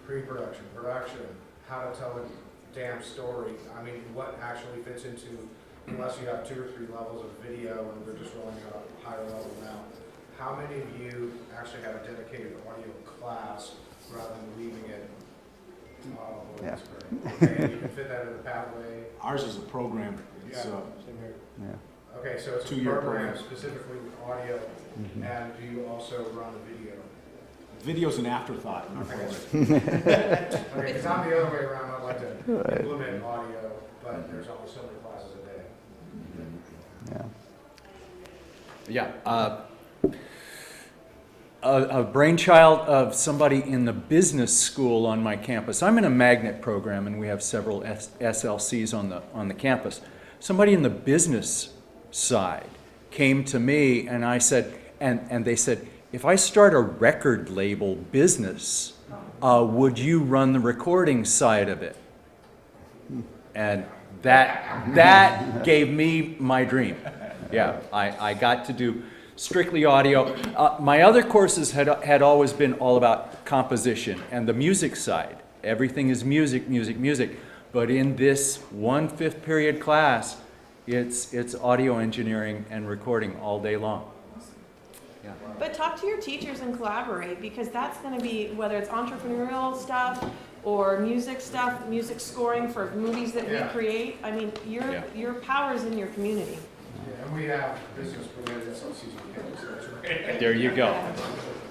S7: pre-production, production, how to tell a damn story. I mean, what actually fits into, unless you have 2 or 3 levels of video and we're just rolling out a higher level now. How many of you actually have a dedicated audio class rather than leaving it? Oh, boy, that's great. Okay, and you can fit that in the pathway.
S2: Ours is a program.
S7: Yeah,
S2: It's,
S7: same here.
S1: Yeah.
S7: Okay, so it's a
S2: 2-year
S7: program
S2: program.
S7: specifically with audio, and do you also run the video?
S2: Video's an afterthought.
S7: Okay, because I'm the other way around, I'd like to implement audio, but there's only so many classes a day.
S1: Yeah.
S3: Yeah. A brainchild of somebody in the business school on my campus. I'm in a magnet program and we have several SLCs on the campus. Somebody in the business side came to me and I said, and they said, if I start a record label business, would you run the recording side of it? And that gave me my dream. Yeah, I got to do strictly audio. My other courses had always been all about composition and the music side. Everything is music, music, music. But in this 1/5 period class, it's audio engineering and recording all day long. Yeah.
S4: But talk to your teachers and collaborate because that's going to be, whether it's entrepreneurial stuff or music stuff, music scoring for movies that we create. I mean, your power is in your community.
S7: Yeah, and we have business-related SLCs on campus, that's right.
S3: There you go.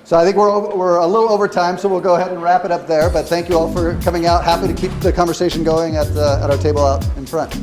S1: So I think we're a little over time, so we'll go ahead and wrap it up there. But thank you all for coming out. Happy to keep the conversation going at our table out in front.